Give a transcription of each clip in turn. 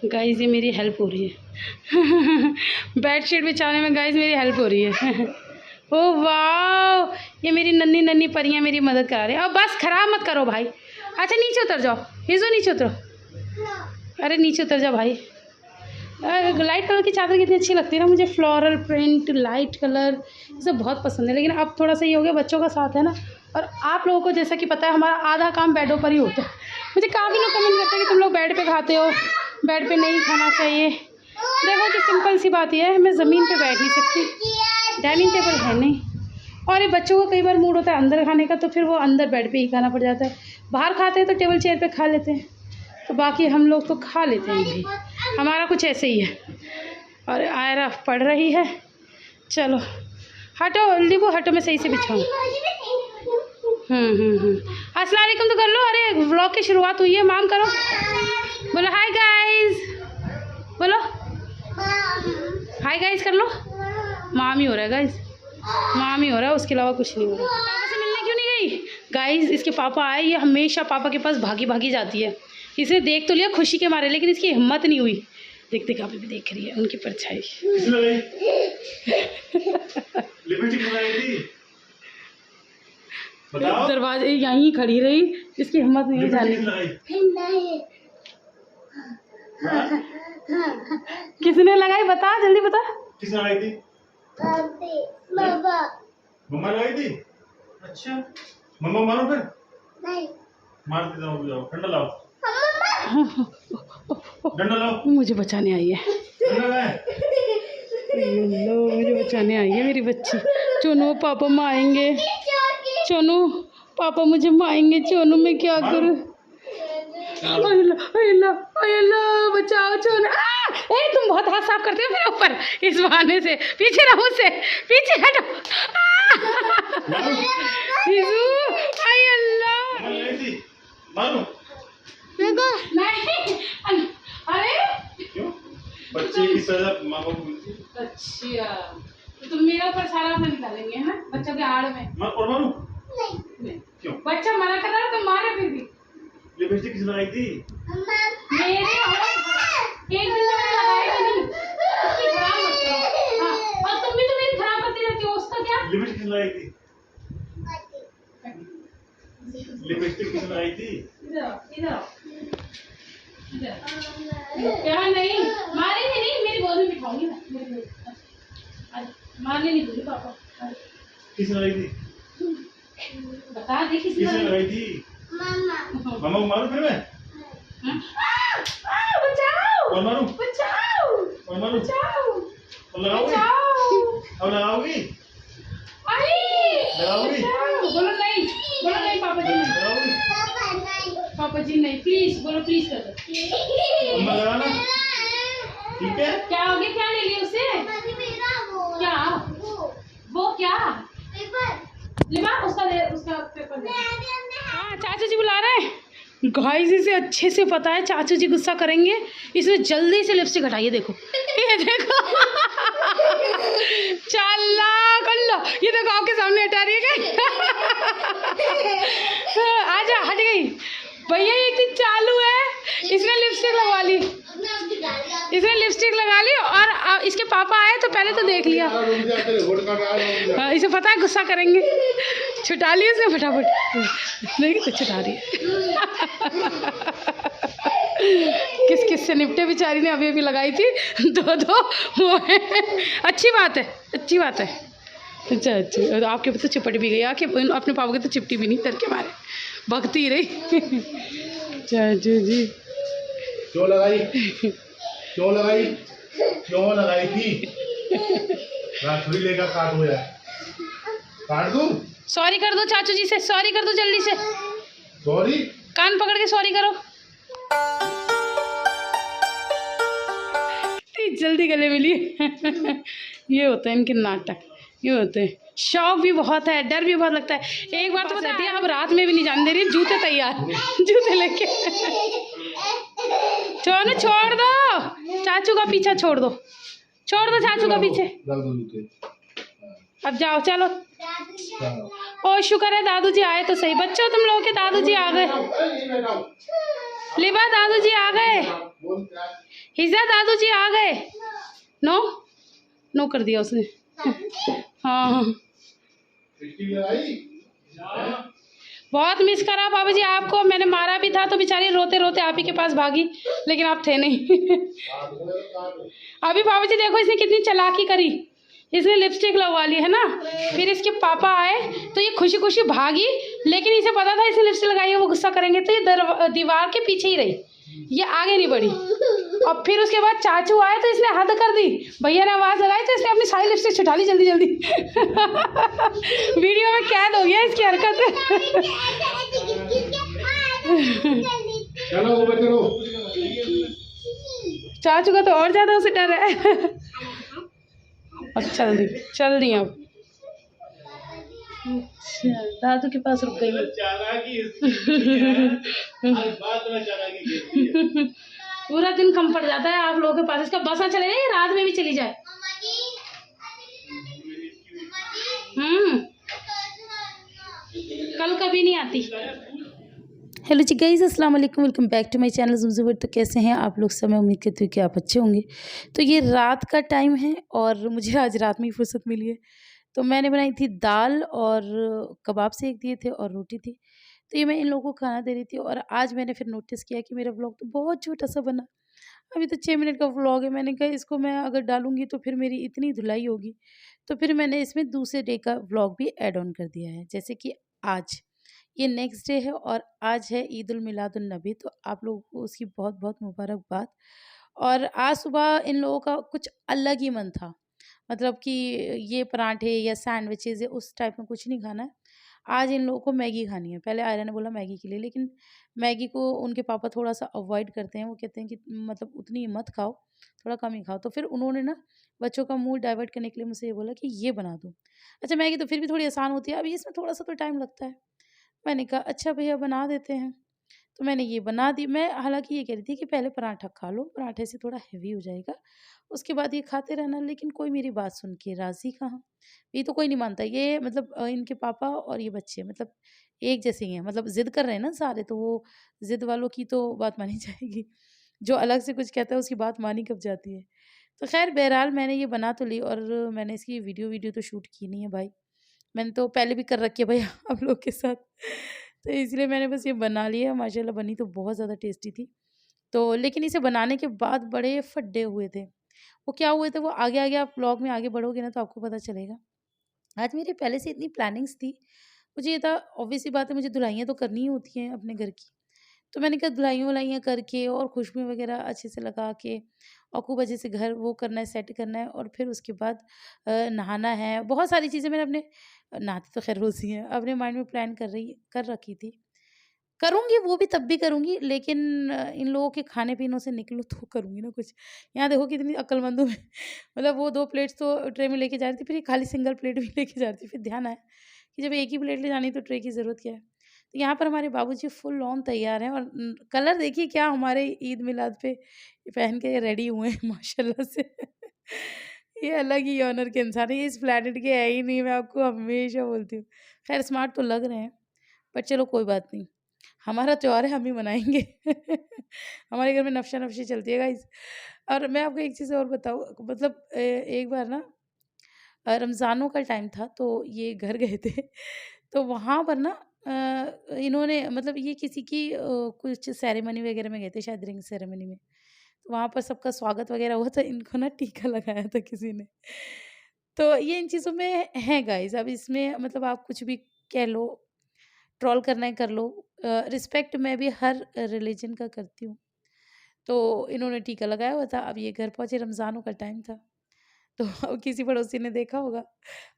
Guys ये मेरी help हो रही है बेडशीट बिछाने में गाइस मेरी हेल्प हो रही है ओ वाह, ये मेरी नन्ही नन्ही परियां मेरी मदद करा रही है। अब बस खराब मत करो भाई। अच्छा नीचे उतर जाओ, हिजो नीचे उतरो। अरे नीचे उतर जाओ भाई। लाइट कलर की चादर कितनी अच्छी लगती है ना मुझे, फ्लोरल प्रिंट, लाइट कलर, ये सब बहुत पसंद है। लेकिन अब थोड़ा सा ये हो गया, बच्चों का साथ है ना, और आप लोगों को जैसा कि पता है हमारा आधा काम बेडों पर ही होता है। मुझे काफ़ी लोग कमेंट करते हैं कि तुम लोग बेड पे खाते हो, बेड पे नहीं खाना चाहिए। देखो कि सिंपल सी बात यह है, मैं ज़मीन पे बैठ नहीं सकती, डाइनिंग टेबल है नहीं, और ये बच्चों का कई बार मूड होता है अंदर खाने का, तो फिर वो अंदर बेड पे ही खाना पड़ जाता है। बाहर खाते हैं तो टेबल चेयर पे खा लेते हैं, तो बाकी हम लोग तो खा लेते हैं भाई, हमारा कुछ ऐसे ही है। और आयरा पढ़ रही है। चलो हटो लिबो, हटो, मैं सही से बिछाऊँ। अस्सलाम वालेकुम तो कर लो। अरे व्लॉग की शुरुआत हुई है, माम करो, बोलो हाय गाइस, बोलो हाय गाइस कर लो। माम ही हो रहा है गाइस, माम ही हो रहा है, उसके अलावा कुछ नहीं हो रहा। पापा से मिलने क्यों नहीं गई गाइस? इसके पापा आए, ये हमेशा पापा के पास भागी भागी जाती है। इसने देख तो लिया खुशी के मारे, लेकिन इसकी हिम्मत नहीं हुई। देखते कहाँ पे भी देख रही है उनकी परछाई। दरवाजे यहीं खड़ी रही, इसकी हिम्मत नहीं जाने की। किसने लगाई बता, जल्दी बता। किसने लगाई थी? मम्मा लगाई थी। अच्छा मम्मा मारो फिर। नहीं मार देता हूँ, जाओ डंडा लाओ, डंडा लाओ। मुझे बचाने आई है, लो मुझे बचाने आई है मेरी बच्ची। चोनू पापा मारेंगे, चोनू पापा मुझे मारेंगे, चोनू मैं क्या करूँ? बचाओ चोनू। ए तुम बहुत हाथ साफ करते हो मेरे ऊपर इस बहाने से। पीछे रहो, मुझसे पीछे हटो। अरे क्यों बच्चे की सजा माँ बाप मिलती है। अच्छा तो तुम मेरे ऊपर सारा अपना निकालेंगे है ना, बच्चों के आड़ में। और मारू नहीं क्यों? बच्चा मना कर रहा है तो मारे फिर भी। लिपस्टिक किसने लगाई थी? मेरे एक दिन तो मैंने लगाई नहीं, उसकी खराब मत करो। हाँ और तुम भी तो मेरी खराब करती रहती हो, उसका क्या? लिपस्टिक किसने लगाई थी? लिपस्टिक किसने लगाई थी? इधर यहाँ नहीं मारेंगे, नहीं मेरी गोद में बिठाऊंगी मैं, मारने नहीं दूंगी पापा। किसने लगाई थी? बता दे किसने लगाई थी? मामा मामा को मारू फिर मैं? बचाओ और मारू? बचाओ और मारू? बचाओ और लगाओगी? अब लगाओगी? लगाओगी? बोलो नहीं, बोलो नहीं पापा जी नहीं, लगाओगी? पापा जी नहीं, प्लीज बोलो, प्लीज कर दो। मम्मा लगाना ठीक है? क्या हो गया, क्या ले लिया उससे? क्या वो क्या लिबा उसका दे, उसका पेपर दे। हाँ चाचू जी बुला रहे हैं गाइस, इसे अच्छे से पता है चाचू जी गुस्सा करेंगे, इसने जल्दी से लिपस्टिक हटाई है। देखो ये देखो चालाक अल्लाह, ये देखो आपके सामने हटा रही है आजा, हट गई भैया, ये इतनी चालू है। इसने लिपस्टिक लगवा ली, इसने लिपस्टिक लगा ली, और इसके पापा आए तो पहले तो देख लिया। इसे पता है गुस्सा करेंगे, छुटा लिया इसने फटाफट, नहीं तो छुटा रही है। किस किस से निपटे बेचारी ने, अभी अभी लगाई थी दो वो है। अच्छी बात है, अच्छी बात है। अच्छा अच्छा, आपके तो चिपट भी गई आके, अपने पापा के तो चिपटी भी नहीं, डर के मारे भगती रही। चाचू जी क्यों लगाई? क्यों लगाई? क्यों लगाई थी? राखड़ी लेकर काट हो जाए, काट दूं? सॉरी कर दो चाचू जी से, सॉरी कर दो जल्दी से, सॉरी कान पकड़ के सॉरी करो। जल्दी गले मिली। ये होता है इनके नाटक, ये होते हैं। शौक भी बहुत है, डर भी बहुत लगता है। एक बार तो बताती है, अब रात में भी नहीं जाने दे रही, जूते तैयार, जूते लेके। चलो छोड़ दो, चाचू का पीछा छोड़ दो, छोड़ दो चाचू का पीछे। अब जाओ चलो। ओ शुक्र है दादू जी आए तो सही। बच्चों तुम लोगों के दादू जी आ गए, लिबा दादू जी आ गए। हिजा दादू जी आ गए। नो नो कर दिया उसने। हाँ बहुत मिस करा बाबा जी आपको, मैंने मारा भी था तो बेचारी रोते रोते आप ही के पास भागी, लेकिन आप थे नहीं। अभी बाबा जी देखो इसने कितनी चालाकी करी, इसने लिपस्टिक लगवा ली है ना, फिर इसके पापा आए तो ये खुशी खुशी भागी, लेकिन इसे पता था इसने लिपस्टिक लगाई है वो गुस्सा करेंगे, तो ये दीवार के पीछे ही रही, ये आगे नहीं बढ़ी। और फिर उसके बाद चाचू आए तो इसने हद कर दी, भैया ने आवाज़ लगाई तो इसने अपनी सारी लिपस्टिक छुटा ली जल्दी जल्दी। वीडियो में कैद हो गया इसकी हरकत। चलो चाचू का तो और ज़्यादा उसे डर है। अब चल दी अब। अच्छा दादू के पास रुक गई। पूरा दिन कम पड़ जाता है आप लोगों के पास, इसका बस ना चले जाए रात में भी चली जाए। कल कभी नहीं आती। हेलो जी गाइस, अस्सलाम वालेकुम, welcome back to my channel ज़ुमज़ुबर। तो कैसे हैं आप लोग सब? मैं उम्मीद करती हूँ कि आप अच्छे होंगे। तो ये रात का टाइम है और मुझे आज रात में ही फुर्सत मिली है, तो मैंने बनाई थी दाल और कबाब सेक दिए थे और रोटी थी। तो ये मैं इन लोगों को खाना दे रही थी और आज मैंने फिर नोटिस किया कि मेरा व्लॉग तो बहुत छोटा सा बना। अभी तो 6 मिनट का व्लॉग है। मैंने कहा इसको मैं अगर डालूँगी तो फिर मेरी इतनी धुलाई होगी, तो फिर मैंने इसमें दूसरे डे का व्लॉग भी ऐड ऑन कर दिया है। जैसे कि आज ये नेक्स्ट डे है और आज है ईद उल मिलादुन नबी, तो आप लोगों को उसकी बहुत बहुत मुबारकबाद। और आज सुबह इन लोगों का कुछ अलग ही मन था, मतलब कि ये पराठे या सैंडविचेज़ या उस टाइप में कुछ नहीं खाना है। आज इन लोगों को मैगी खानी है। पहले आयरा ने बोला मैगी के लिए, लेकिन मैगी को उनके पापा थोड़ा-सा अवॉइड करते हैं। वो कहते हैं कि मतलब उतनी मत खाओ, थोड़ा कम ही खाओ। तो फिर उन्होंने ना बच्चों का मूड डाइवर्ट करने के लिए मुझसे ये बोला कि ये बना दो। अच्छा मैगी तो फिर भी थोड़ी आसान होती है, अभी इसमें थोड़ा-सा तो टाइम लगता है। मैंने कहा अच्छा भैया बना देते हैं। तो मैंने ये बना दी। मैं हालाँकि ये कह रही थी कि पहले पराठा खा लो, पराठे से थोड़ा हेवी हो जाएगा, उसके बाद ये खाते रहना, लेकिन कोई मेरी बात सुन के राज़ी कहाँ। ये तो कोई नहीं मानता। ये मतलब इनके पापा और ये बच्चे मतलब एक जैसे ही हैं, मतलब ज़िद कर रहे हैं ना सारे, तो वो ज़िद वालों की तो बात मानी जाएगी। जो अलग से कुछ कहता है उसकी बात मानी कब जाती है। तो ख़ैर बहरहाल मैंने ये बना तो ली और मैंने इसकी वीडियो तो शूट की नहीं है भाई। मैंने तो पहले भी कर रखी है भैया आप लोग के साथ। तो इसलिए मैंने बस ये बना लिया। माशाल्लाह बनी तो बहुत ज़्यादा टेस्टी थी। तो लेकिन इसे बनाने के बाद बड़े फड्डे हुए थे। वो क्या हुए थे वो आगे-आगे आप व्लॉग में आगे बढ़ोगे ना तो आपको पता चलेगा। आज मेरी पहले से इतनी प्लानिंग्स थी। मुझे ये था ऑब्वियस सी बात है मुझे धुलाइयाँ तो करनी ही होती हैं अपने घर की। तो मैंने कहा धुलाइयाँ-वुलाइयाँ करके और खुशबू वगैरह अच्छे से लगा के और खूब अच्छे से घर वो करना है, सेट करना है और फिर उसके बाद नहाना है। बहुत सारी चीज़ें मैंने अपने नहाती तो ख़ैर रोज़ ही हैं, अपने माइंड में प्लान कर रखी थी। करूँगी वो भी तब भी करूँगी, लेकिन इन लोगों के खाने-पीनों से निकलूँ तो करूँगी ना कुछ। यहाँ देखो कितनी अक्लमंद हूँ मैं। मतलब वो 2 प्लेट्स तो ट्रे में लेके जा रही थी, फिर ये खाली सिंगल प्लेट भी लेके जा रही थी। फिर ध्यान आया कि जब एक ही प्लेट ले जानी है तो ट्रे की ज़रूरत क्या है। तो यहाँ पर हमारे बाबूजी फुल ऑन तैयार हैं और कलर देखिए क्या हमारे ईद मिलाद पे पहन के रेडी हुए हैं माशाल्लाह से। ये अलग ही ऑनर के इंसान है, ये इस प्लैनेट के है ही नहीं, मैं आपको हमेशा बोलती हूँ। ख़ैर स्मार्ट तो लग रहे हैं, पर चलो कोई बात नहीं। हमारा त्योहार है, हम ही मनाएँगे। हमारे घर में नफ़शा-नफ़शी चलती है गाइज़। और मैं आपको एक चीज़ और बताऊँ, मतलब एक बार ना रमज़ानों का टाइम था तो ये घर गए थे। तो वहाँ पर ना इन्होंने मतलब ये किसी की कुछ सेरेमनी वग़ैरह में गए थे, शायद रिंग सेरेमनी में। तो वहाँ पर सबका स्वागत वग़ैरह हुआ, तो इनको ना टीका लगाया था किसी ने। तो ये इन चीज़ों में है गाइज़, अब इसमें मतलब आप कुछ भी कह लो, ट्रोल करना है कर लो। रिस्पेक्ट मैं भी हर रिलीजन का करती हूँ। तो इन्होंने टीका लगाया हुआ था। अब ये घर पहुँचे, रमज़ानों का टाइम था। तो अब किसी पड़ोसी ने देखा होगा।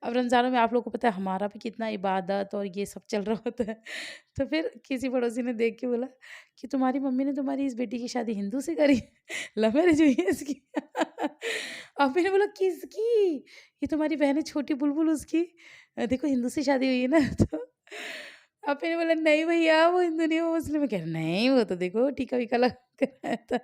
अब रमज़ानों में आप लोगों को पता है हमारा भी कितना इबादत और ये सब चल रहा होता है। तो फिर किसी पड़ोसी ने देख के बोला कि तुम्हारी मम्मी ने तुम्हारी इस बेटी की शादी हिंदू से करी? लव मैरिज हुई है इसकी? अब मैंने बोला किसकी? ये तुम्हारी बहन है छोटी बुलबुल उसकी। देखो हिंदू से शादी हुई है ना। तो अब मैंने बोला नहीं भैया वो हिंदू नहीं, वो मुस्लिम है। कह रहे नहीं वो तो देखो टीका-वीका लगा कर आया था।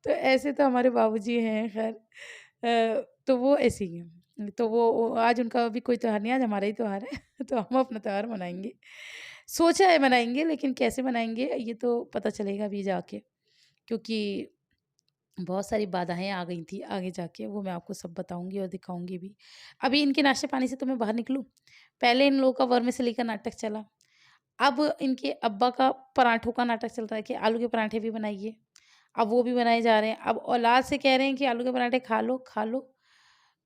तो ऐसे तो हमारे बाबूजी हैं खैर। तो वो ऐसे ही हैं। तो वो आज उनका भी कोई त्योहार नहीं, आज हमारा ही त्योहार है। तो हम अपना त्योहार मनाएँगे। सोचा है मनाएँगे, लेकिन कैसे मनाएँगे ये तो पता चलेगा अभी जाके। क्योंकि बहुत सारी बाधाएं आ गई थी आगे जाके, वो मैं आपको सब बताऊंगी और दिखाऊंगी भी। अभी इनके नाश्ते पानी से तो मैं बाहर निकलूँ, पहले इन लोगों का वर्मिसेली का नाटक चला, अब इनके अब्बा का पराठों का नाटक चल रहा है कि आलू के पराठे भी बनाइए। अब वो भी बनाए जा रहे हैं। अब औलाद से कह रहे हैं कि आलू के पराठे खा लो, खा लो।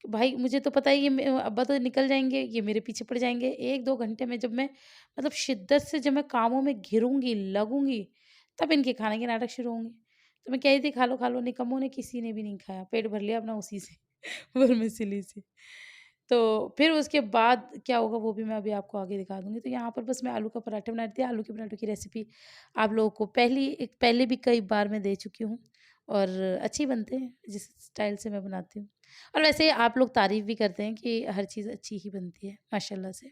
भाई मुझे तो पता है ये अब्बा तो निकल जाएँगे, ये मेरे पीछे पड़ जाएँगे। 1-2 घंटे में जब मैं मतलब शिद्दत से जब मैं कामों में घिरूँगी, लगूँगी, तब इनके खाने के नाटक शुरू होंगे। तो मैं कह रही थी खा लो, निकम्मों ने किसी ने भी नहीं खाया, पेट भर लिया अपना उसी से वर्मिसेली से। तो फिर उसके बाद क्या होगा वो भी मैं अभी आपको आगे दिखा दूँगी। तो यहाँ पर बस मैं आलू का पराठा बना रही थी। आलू के पराठों की रेसिपी आप लोगों को पहले भी कई बार मैं दे चुकी हूँ और अच्छी बनते हैं जिस स्टाइल से मैं बनाती हूँ। और वैसे आप लोग तारीफ़ भी करते हैं कि हर चीज़ अच्छी ही बनती है माशाल्लाह से।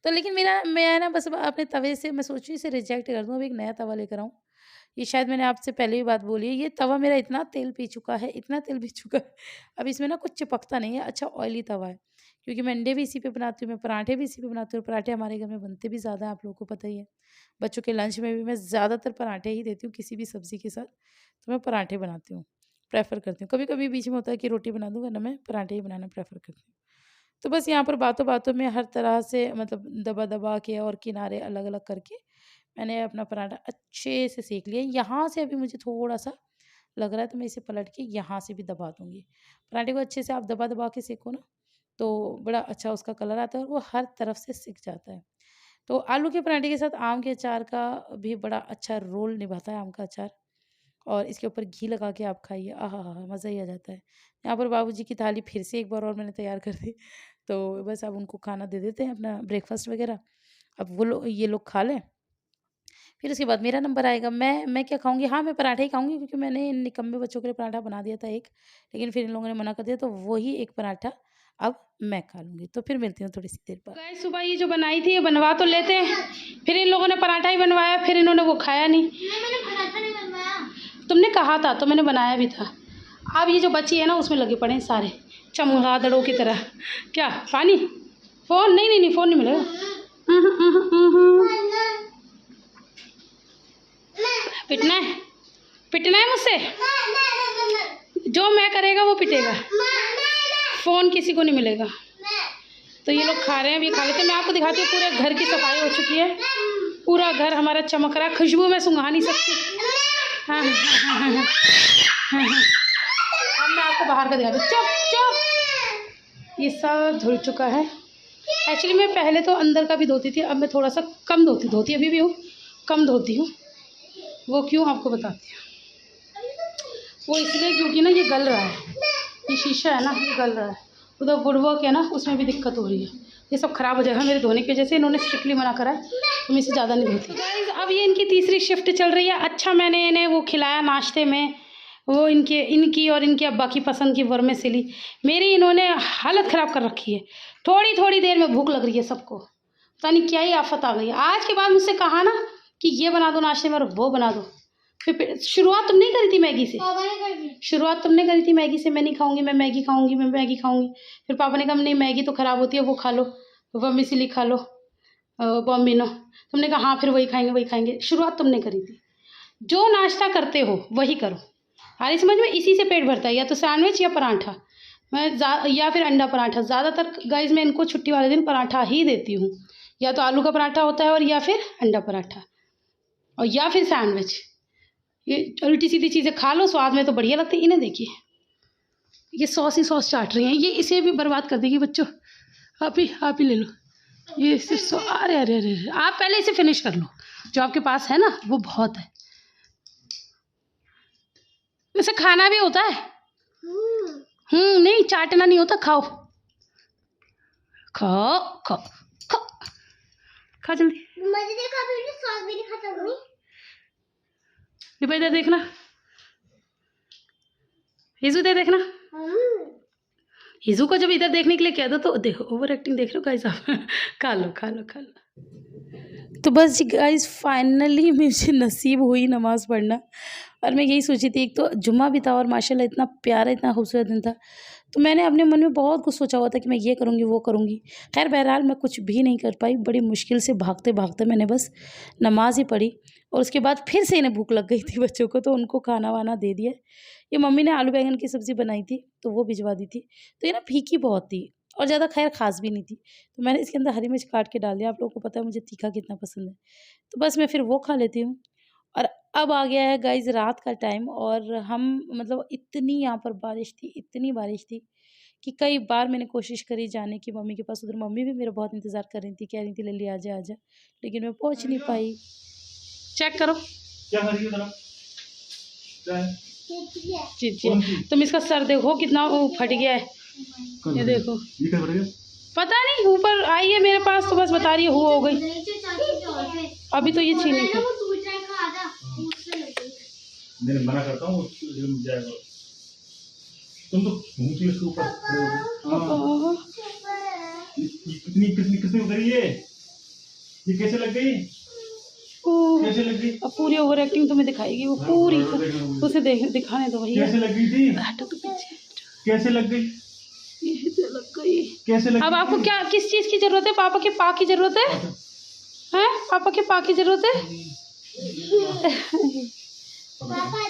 तो लेकिन मैं ना बस अपने तवे से मैं सोच रही हूँ इसे रिजेक्ट कर दूँ, अब एक नया तवा लेकर आऊँ। ये शायद मैंने आपसे पहले भी बात बोली है, ये तवा मेरा इतना तेल पी चुका है, इतना तेल पी चुका है, अब इसमें ना कुछ चिपकता नहीं है, अच्छा ऑयली तवा है। क्योंकि मैं अंडे भी इसी पे बनाती हूँ, मैं पराठे भी इसी पे बनाती हूँ, पराठे हमारे घर में बनते भी ज़्यादा हैं, आप लोगों को पता ही है। बच्चों के लंच में भी मैं ज़्यादातर पराठे ही देती हूँ किसी भी सब्ज़ी के साथ, तो मैं पराठे बनाती हूँ, प्रेफ़र करती हूँ। कभी-कभी बीच में होता है कि रोटी बना दूँ, वरना मैं पराठे ही बनाना प्रेफ़र करती हूँ। तो बस यहाँ पर बातों-बातों में हर तरह से मतलब दबा-दबा के और किनारे अलग-अलग करके मैंने अपना पराठा अच्छे से सेंक लिया। यहाँ से अभी मुझे थोड़ा-सा लग रहा है तो मैं इसे पलट के यहाँ से भी दबा दूँगी। पराठे को अच्छे से आप दबा-दबा के सेंको ना, तो बड़ा अच्छा उसका कलर आता है और वो हर तरफ से सिक जाता है। तो आलू के पराठे के साथ आम के अचार का भी बड़ा अच्छा रोल निभाता है आम का अचार। और इसके ऊपर घी लगा के आप खाइए, आहा! मज़ा ही आ जाता है। यहाँ पर बाबूजी की थाली फिर से एक बार और मैंने तैयार कर दी, तो बस अब उनको खाना दे देते हैं अपना ब्रेकफ़ास्ट वग़ैरह। अब ये लोग खा लें, फिर उसके बाद मेरा नंबर आएगा। मैं क्या खाऊँगी? हाँ, मैं पराठा ही खाऊँगी क्योंकि मैंने इन निकम्मे बच्चों के लिए पराठा बना दिया था एक, लेकिन फिर इन लोगों ने मना कर दिया, तो वही एक पराठा अब मैं खा लूँगी। तो फिर मिलती हूँ थोड़ी सी देर बाद। गाइस सुबह ये जो बनाई थी ये बनवा तो लेते हैं, फिर इन लोगों ने पराठा ही बनवाया, फिर इन्होंने वो खाया नहीं। मैंने पराठा नहीं बनवाया। तुमने कहा था तो मैंने बनाया भी था। अब ये जो बची है ना उसमें लगे पड़े हैं सारे चमगादड़ों की तरह। क्या पानी? फ़ोन नहीं, फ़ोन नहीं मिलेगा। पिटना है मुझसे? जो मैं करेगा वो पिटेगा। फ़ोन किसी को नहीं मिलेगा। तो ये लोग खा रहे हैं, अभी खा लेते हैं। मैं आपको दिखाती हूँ, पूरे घर की सफाई हो चुकी है, पूरा घर हमारा चमक रहा है, खुशबू मैं सूंघा नहीं सकती। हाँ। अब मैं आपको बाहर का दिखाती हूँ। चुप। ये सब धुल चुका है। एक्चुअली मैं पहले तो अंदर का भी धोती थी, अब मैं थोड़ा सा कम धोती अभी भी हूँ, कम धोती हूँ। वो क्यों आपको बताती हूँ। वो इसलिए क्योंकि ना ये गल रहा है, ये शीशा है ना ये गल रहा है। उधर वुडवर्क है ना उसमें भी दिक्कत हो रही है, ये सब ख़राब हो जाएगा मेरे धोने की वजह से। इन्होंने स्ट्रिक्टली मना करा है तो मैं इसे ज़्यादा नहीं धोती। गाइस अब ये इनकी तीसरी शिफ्ट चल रही है। अच्छा मैंने इन्हें वो खिलाया नाश्ते में, वो इनकी और इनके अब्बा की पसंद की वर्मिसेली। मेरी इन्होंने हालत ख़राब कर रखी है। थोड़ी देर में भूख लग रही है सबको, पता नहीं क्या ही आफत आ गई है। आज के बाद मुझसे कहा ना कि ये बना दो नाश्ते में और वो बना दो। फिर शुरुआत तुम नहीं करी थी मैगी से, शुरुआत तुमने करी थी मैगी से। मैं नहीं खाऊंगी, मैं मैगी खाऊंगी। फिर पापा ने कहा नहीं मैगी तो ख़राब होती है, वो खा लो, वर्मिसेली खा लो बॉम्बिनो। तुमने कहा हाँ फिर वही खाएंगे। शुरुआत तुमने करी थी। जो नाश्ता करते हो वही करो। हारी समझ में, इसी से पेट भरता है, या तो सैंडविच या पराठा, या फिर अंडा पराठा। ज़्यादातर गाइस मैं इनको छुट्टी वाले दिन पराठा ही देती हूँ, या तो आलू का पराठा होता है और या फिर अंडा पराठा और या फिर सैंडविच। ये उल्टी सीधी चीज़ें खा लो, स्वाद में तो बढ़िया लगती है। इन्हें देखिए ये सॉस ही सॉस चाट रही हैं, ये इसे भी बर्बाद कर देगी। बच्चों आप ही ले लो ये सिर्फ। अरे आप पहले इसे फिनिश कर लो, जो आपके पास है ना वो बहुत है। इसे खाना भी होता है। नहीं चाटना नहीं होता, खाओ खा जल्दी। सॉस भी नहीं खाता। इधर देखना, हिजू इधर देखना। हिजू को जब इधर देखने के लिए कह दो तो देखो ओवर एक्टिंग देख लो गाइस आप। खा लो। तो बस जी गाइस फाइनली मुझे नसीब हुई नमाज़ पढ़ना और मैं यही सोची थी, एक तो जुम्मा भी था और माशाल्लाह इतना प्यारा, इतना खूबसूरत दिन था। तो मैंने अपने मन में बहुत कुछ सोचा हुआ था कि मैं ये करूँगी, वो करूँगी। खैर बहरहाल मैं कुछ भी नहीं कर पाई। बड़ी मुश्किल से भागते-भागते मैंने बस नमाज़ ही पढ़ी और उसके बाद फिर से इन्हें भूख लग गई थी बच्चों को, तो उनको खाना-वाना दे दिया। ये मम्मी ने आलू बैंगन की सब्ज़ी बनाई थी, तो वो भिजवा दी थी। तो ये ना फीकी बहुत थी और ज़्यादा खैर ख़ास भी नहीं थी। तो मैंने इसके अंदर हरी मिर्च काट के डाल दिया। आप लोगों को पता है मुझे तीखा कितना पसंद है। तो बस मैं फिर वो खा लेती हूँ। और अब आ गया है गाइज़ रात का टाइम और हम मतलब इतनी यहाँ पर बारिश थी, इतनी बारिश थी कि कई बार मैंने कोशिश करी जाने की मम्मी के पास। उधर मम्मी भी मेरा बहुत इंतज़ार कर रही थी, कह रही थी लल्ली आजा, आजा, लेकिन मैं पहुँच नहीं पाई। चेक करो। क्या कर रही हो जरा? क्या है? जी, जी। तुम इसका सर देखो कितना वो फट गया है। ये देखो। ये क्या कर रही है? पता नहीं, ऊपर आई है मेरे पास तो बस बता रही है हुआ हो गई। अभी तो ये छीनी थी। नहीं मना करता हूँ, मिल जाएगा। तुम तो घूमती हो उसके ऊपर खड़े हो गए। हाँ। कितनी कितनी कितनी उतरी है? ये कैसे लग गई? कैसे लग गई? अब पूरी ओवर एक्टिंग तुम्हें दिखाएगी वो पूरी। उसे दिखाने दो भैया। कैसे लग गई थी? हटो तो पीछे। कैसे लग गई? ये तो लग गई। कैसे लग अब गई? आपको क्या किस चीज़ की ज़रूरत है? पापा के पा की ज़रूरत है? हैं? पापा के पा की ज़रूरत है? पापा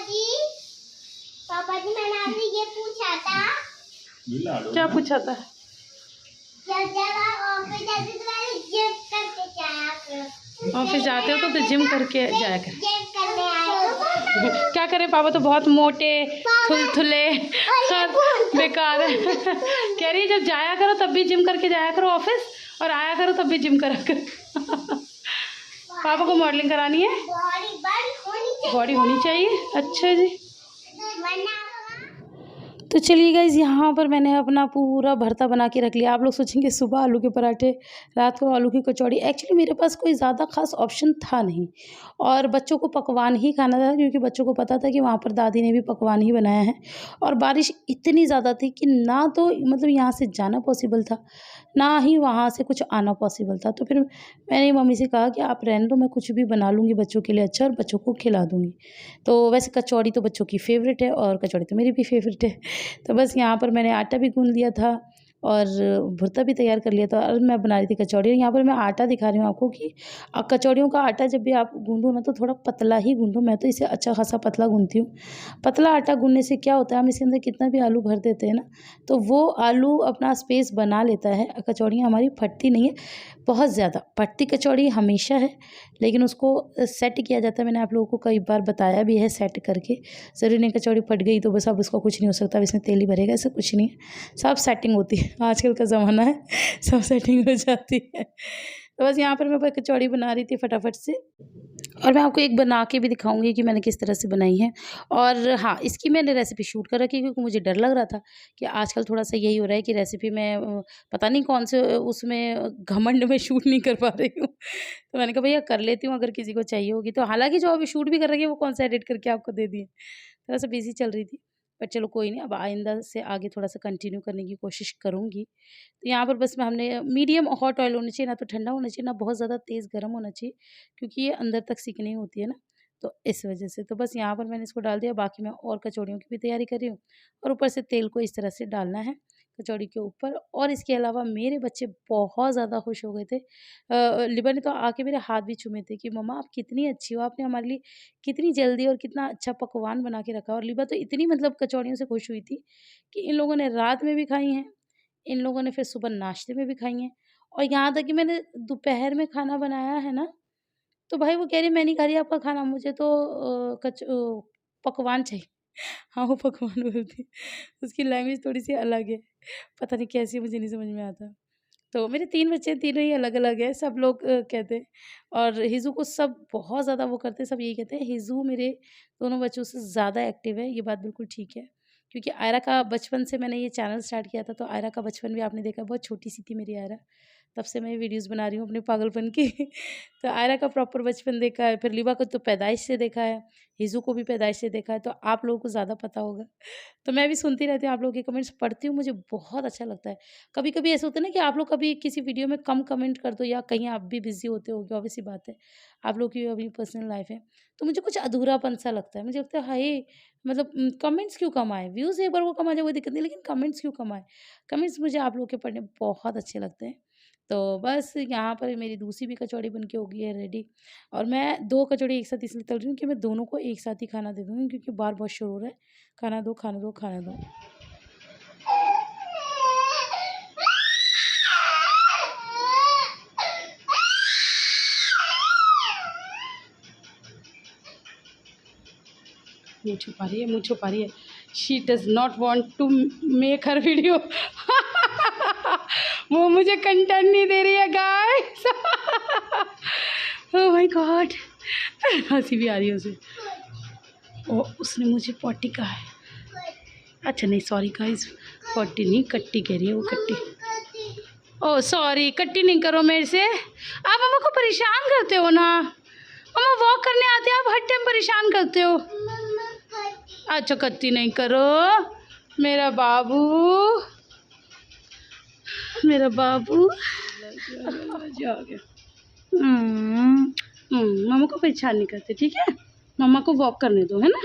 जी मैंने आपसे ये पूछा था। क्या पूछा था? ऑफिस जाते हो तो जिम करके जाया कर। क्या करें, पापा तो बहुत मोटे थुलथुले बेकार है। कह रही है जब जाया करो तब भी जिम करके जाया करो ऑफिस और आया करो तब भी जिम करा करो। पापा को मॉडलिंग करानी है, बॉडी होनी चाहिए। अच्छा जी। तो चलिए गाइज़ यहाँ पर मैंने अपना पूरा भरता बना के रख लिया। आप लोग सोचेंगे सुबह आलू के पराठे, रात को आलू की कचौड़ी। एक्चुअली मेरे पास कोई ज़्यादा ख़ास ऑप्शन था नहीं और बच्चों को पकवान ही खाना था क्योंकि बच्चों को पता था कि वहाँ पर दादी ने भी पकवान ही बनाया है। और बारिश इतनी ज़्यादा थी कि ना तो मतलब यहाँ से जाना पॉसिबल था, ना ही वहाँ से कुछ आना पॉसिबल था। तो फिर मैंने मम्मी से कहा कि आप रहने दो, मैं कुछ भी बना लूँगी बच्चों के लिए अच्छा और बच्चों को खिला दूँगी। तो वैसे कचौड़ी तो बच्चों की फ़ेवरेट है और कचौड़ी तो मेरी भी फ़ेवरेट है। तो बस यहाँ पर मैंने आटा भी गूँध लिया था और भुर्ता भी तैयार कर लिया था और मैं बना रही थी कचौड़ी। और यहाँ पर मैं आटा दिखा रही हूँ आपको कि कचौड़ियों का आटा जब भी आप गूँधो ना तो थोड़ा पतला ही गूँधो। मैं तो इसे अच्छा खासा पतला गूँधती हूँ। पतला आटा गूँधने से क्या होता है, हम इसके अंदर कितना भी आलू भर देते हैं ना तो वो आलू अपना स्पेस बना लेता है। कचौड़ियाँ हमारी फटती नहीं है, बहुत ज़्यादा फटती कचौड़ी हमेशा है लेकिन उसको सेट किया जाता है। मैंने आप लोगों को कई बार बताया भी है सेट करके। ज़रूरी नहीं कचौड़ी फट गई तो बस अब उसका कुछ नहीं हो सकता, अब इसमें तेल ही भरेगा, ऐसा कुछ नहीं है। सब सेटिंग होती है, आजकल का ज़माना है, सब सेटिंग हो जाती है। तो बस यहाँ पर मैं कचौड़ी बना रही थी फटाफट से और मैं आपको एक बना के भी दिखाऊंगी कि मैंने किस तरह से बनाई है। और हाँ, इसकी मैंने रेसिपी शूट कर रखी है क्योंकि मुझे डर लग रहा था कि आजकल थोड़ा सा यही हो रहा है कि रेसिपी में पता नहीं कौन से उसमें घमंड में शूट नहीं कर पा रही हूँ। तो मैंने कहा भैया कर लेती हूँ अगर किसी को चाहिए होगी तो। हालांकि जो अभी शूट भी कर रही है वो कौन सा एडिट करके आपको दे दिए, थोड़ा सा बिजी चल रही थी। पर चलो कोई नहीं, अब आइंदा से आगे थोड़ा सा कंटिन्यू करने की कोशिश करूँगी। तो यहाँ पर बस मैं हमने मीडियम हॉट ऑयल होना चाहिए, ना तो ठंडा होना चाहिए ना बहुत ज़्यादा तेज़ गर्म होना चाहिए क्योंकि ये अंदर तक सीखनी होती है ना, तो इस वजह से। तो बस यहाँ पर मैंने इसको डाल दिया। बाकी मैं और कचौड़ियों की भी तैयारी कर रही हूँ और ऊपर से तेल को इस तरह से डालना है कचौड़ी के ऊपर। और इसके अलावा मेरे बच्चे बहुत ज़्यादा खुश हो गए थे। लिबा ने तो आके मेरे हाथ भी चूमे थे कि मम्मा आप कितनी अच्छी हो, आपने हमारे लिए कितनी जल्दी और कितना अच्छा पकवान बना के रखा। और लिबा तो इतनी मतलब कचौड़ियों से खुश हुई थी कि इन लोगों ने रात में भी खाई हैं, इन लोगों ने फिर सुबह नाश्ते में भी खाई हैं और यहाँ तक कि मैंने दोपहर में खाना बनाया है ना तो भाई वो कह रही मैं नहीं खा रही आपका खाना, मुझे तो पकवान चाहिए। हाँ, वो पकवान बोलती है। उसकी लैंग्वेज थोड़ी-सी अलग है। पता नहीं कैसी, मुझे नहीं समझ में आता। तो मेरे 3 बच्चे हैं, तीनों ही अलग-अलग हैं। सब लोग कहते हैं और हिज़ू को सब बहुत ज़्यादा वो करते हैं, सब यही कहते हैं हिज़ू मेरे दोनों बच्चों से ज़्यादा एक्टिव है। ये बात बिल्कुल ठीक है क्योंकि आयरा का बचपन से मैंने ये चैनल स्टार्ट किया था तो आयरा का बचपन भी आपने देखा, बहुत छोटी-सी थी मेरी आयरा। तब से मैं वीडियोज़ बना रही हूँ अपने पागलपन की। तो आयरा का प्रॉपर बचपन देखा है, फिर लिबा को तो पैदाइश से देखा है, हिजू को भी पैदाइश से देखा है, तो आप लोगों को ज़्यादा पता होगा। तो मैं भी सुनती रहती हूँ, आप लोगों के कमेंट्स पढ़ती हूँ, मुझे बहुत अच्छा लगता है। कभी-कभी ऐसा होता है ना कि आप लोग कभी किसी वीडियो में कम कमेंट कर दो या कहीं आप भी बिज़ी होते होगे, ऑब्वियस सी बात है। आप लोग की भी अपनी पर्सनल लाइफ़ है। तो मुझे कुछ अधूरापन-सा लगता है। मुझे लगता है हाय! मतलब कमेंट्स क्यों कम आए? व्यूज़ एक बार को कम आ जाए कोई दिक्कत नहीं, लेकिन कमेंट्स क्यों कम आए? कमेंट्स मुझे आप लोगों के पढ़ने बहुत अच्छे लगते हैं। तो बस यहाँ पर मेरी दूसरी भी कचौड़ी बन के हो गई है रेडी, और मैं 2 कचौड़ी एक साथ इसलिए तल रही हूँ कि मैं दोनों को एक साथ ही खाना दे दूँगी, क्योंकि बाहर बहुत शोर हो रहा है। खाना दो, खाना दो, खाना दो। मुँह छुपा रही है, मुँह छुपा रही है। She does not want to make her video. वो मुझे कंटेंट नहीं दे रही है गाइस। ओह माय गॉड, हंसी भी आ रही है उसे। ओ उसने मुझे पॉटी कहा है। अच्छा नहीं, सॉरी गाइस, पॉटी नहीं कट्टी कह रही है वो, कट्टी। ओह सॉरी, कट्टी नहीं करो मेरे से। आप मम्मा को परेशान करते हो ना। मम्मा वॉक करने आते हैं, आप हर टाइम परेशान करते हो। अच्छा कत्ती नहीं करो, मेरा बाबू, मेरा बाबू जा गया। मम्मा को परेशान नहीं करते, ठीक है। मम्मा को वॉक करने दो, है ना।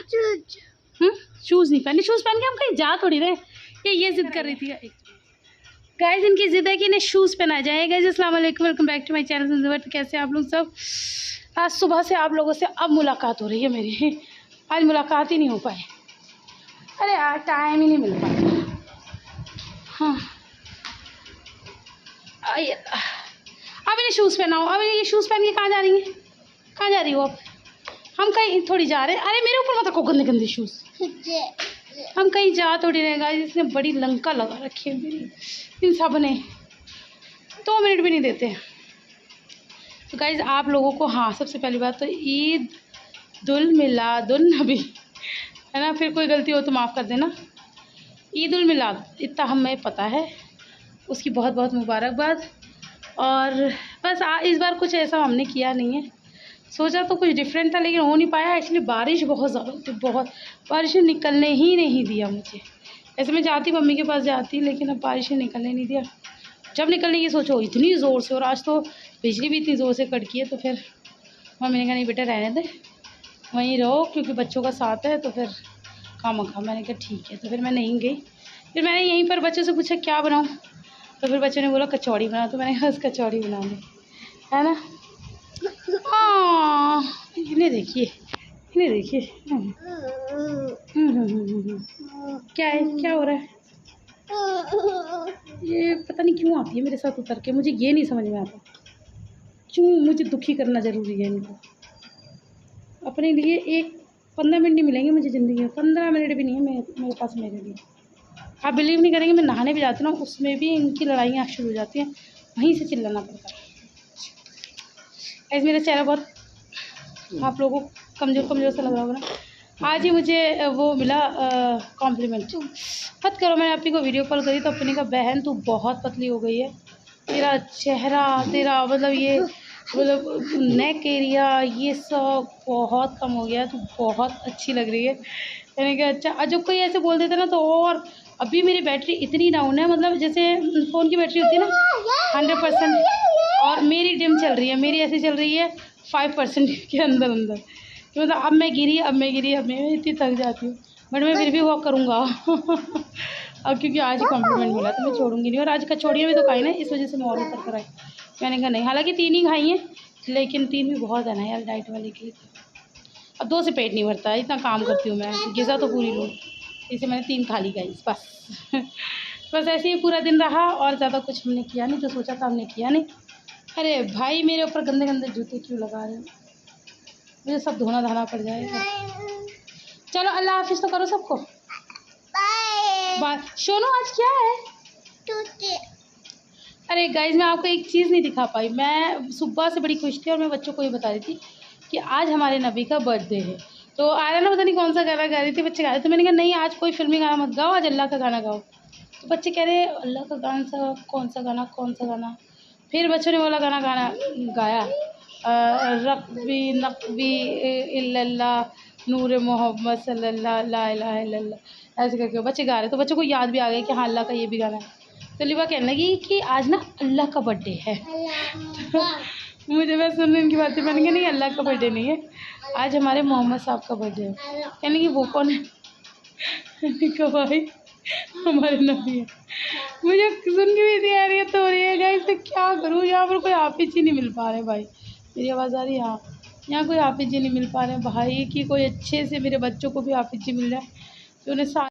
शूज़ नहीं पहने, शूज़ पहन के हम कहीं जा थोड़ी रहे। ये जिद कर रही थी गाइस, इनकी जिद है कि इन्हें शूज़ पहना जाए। गाइस अस्सलाम वालेकुम, welcome back to my channel. कैसे आप लोग सब? आज सुबह से आप लोगों से अब मुलाकात हो रही है मेरी। आज मुलाकात ही नहीं हो पाई। अरे यार टाइम ही नहीं मिल पाता। हाँ अब इन्हें शूज़ पहनाओ। अब ये शूज़ पहन के कहाँ जा रही हैं? कहाँ जा रही हो अब? हम कहीं थोड़ी जा रहे हैं। अरे मेरे ऊपर मत रखो गंदे गंदे शूज़। हम कहीं जा थोड़ी रहे गाइस। इसने बड़ी लंका लगा रखी है मेरी, इन सब ने 2 मिनट भी नहीं देते हैं। तो गाइस आप लोगों को, हाँ सबसे पहली बात तो ईद दुल मिलादुन नबी, है ना। फिर कोई गलती हो तो माफ़ कर देना। ईद उल मिलाद इतना हमें पता है, उसकी बहुत बहुत मुबारकबाद। और बस इस बार कुछ ऐसा हमने किया नहीं है। सोचा तो कुछ डिफरेंट था, लेकिन हो नहीं पाया। एक्चुअली बारिश बहुत ज़्यादा होती, बहुत बारिश ने निकलने ही नहीं दिया मुझे। ऐसे मैं जाती मम्मी के पास जाती, लेकिन अब बारिश ने निकलने नहीं दिया। जब निकलने की सोचो इतनी ज़ोर से, और आज तो बिजली भी इतनी ज़ोर से कड़की है। तो फिर मम्मी ने कहा नहीं बेटा रहने दे, वहीं रहो, क्योंकि बच्चों का साथ है तो फिर खामखा। मैंने कहा ठीक है, तो फिर मैं नहीं गई। फिर मैंने यहीं पर बच्चों से पूछा क्या बनाऊँ, तो फिर बच्चों ने बोला कचौड़ी बना, तो मैंने कहा कचौड़ी बना ली, है ना। हाँ इन्हें देखिए, इन्हें देखिए। क्या है, क्या हो रहा है? ये पता नहीं क्यों आती है मेरे साथ उतर के, मुझे ये नहीं समझ में आता क्यों मुझे दुखी करना ज़रूरी है इनको। अपने लिए एक 15 मिनट नहीं मिलेंगे मुझे ज़िंदगी में, 15 मिनट भी नहीं है मेरे पास मेरे लिए। आप बिलीव नहीं करेंगे, मैं नहाने भी जाती हूँ ना, उसमें भी इनकी लड़ाइयाँ शुरू हो जाती हैं, वहीं से चिल्लाना पड़ता है। ऐसे मेरा चेहरा बहुत आप लोगों को कमज़ोर कमज़ोर सा लग रहा होगा ना। आज ही मुझे वो मिला कॉम्प्लीमेंट। मत करो, मैंने अपनी को वीडियो कॉल करी तो अपनी का बहन तू बहुत पतली हो गई है, तेरा चेहरा, तेरा मतलब ये मतलब नेक एरिया ये सब बहुत कम हो गया, तू बहुत अच्छी लग रही है। मैंने कहा अच्छा। जब कोई ऐसे बोल देता ना तो, और अभी मेरी बैटरी इतनी डाउन है, मतलब जैसे फ़ोन की बैटरी होती है ना 100%, और मेरी डिम चल रही है, मेरी ऐसी चल रही है 5% के अंदर अंदर। तो मतलब अब मैं गिरी, अब मैं इतनी थक जाती हूँ, बट मैं फिर भी वॉक करूँगा। अब क्योंकि आज ही कॉम्प्लीमेंट मिला तो मैं छोड़ूंगी नहीं। और आज कचौड़ियाँ भी तो खाई ना, इस वजह से मैं और ऊपर कर आई। मैंने कहा नहीं, हालांकि 3 ही खाई हैं, लेकिन 3 भी बहुत है ना यार डाइट वाले के लिए। अब 2 से पेट नहीं भरता है, इतना काम करती हूँ मैं, ग़िज़ा तो पूरी लूँ, इसे मैंने 3 खा ली गाइस बस। बस ऐसे ही पूरा दिन रहा, और ज़्यादा कुछ हमने किया नहीं, जो सोचा था हमने किया नहीं। अरे भाई मेरे ऊपर गंदे गंदे जूते क्यों लगा रहे हो, मुझे सब धोना धाना पड़ जाएगा। चलो अल्लाह हाफिज़ तो करो सबको, बाय। सोनू आज क्या है? अरे गाइज मैं आपको एक चीज़ नहीं दिखा पाई, मैं सुबह से बड़ी खुश थी, और मैं बच्चों को ये बता रही थी कि आज हमारे नबी का बर्थडे है। तो आया ना, पता नहीं कौन सा गाना गा रही थी, बच्चे गा रहे थे। मैंने कहा नहीं आज कोई फिल्मी गाना मत गाओ, आज अल्लाह का गाना गाओ। तो बच्चे कह रहे अल्लाह का गाना सा कौन सा गाना। फिर बच्चों ने वाला गाना गाया, रकबी नकबी इल्लल्लाह नूर मोहम्मद सल्लल्लाहु ला इलाहा इल्लल्लाह, ऐसे करके बच्चे गा रहे। तो बच्चों को याद भी आ गया कि हाँ अल्लाह का ये भी गाना है। तो लिबा कहने लगी कि आज ना अल्लाह का बर्थडे है। मुझे बस सुन इनकी बातें, मैंने कहा नहीं अल्लाह का बर्थडे नहीं है, आज हमारे मोहम्मद साहब का बर्थडे है। कहने लगी वो कौन है? मैंने कहा भाई हमारे नबी है। मुझे सुन के भी इतनी हैरियत हो रही है गाइस, तो क्या करूँ, यहाँ पर कोई हाफिज ही नहीं मिल पा रहे भाई। मेरी आवाज़ आ रही है? हाँ, यहाँ कोई हाफिज ही नहीं मिल पा रहे भाई, कि कोई अच्छे से मेरे बच्चों को भी हाफिज जी मिल जाए, तो उन्हें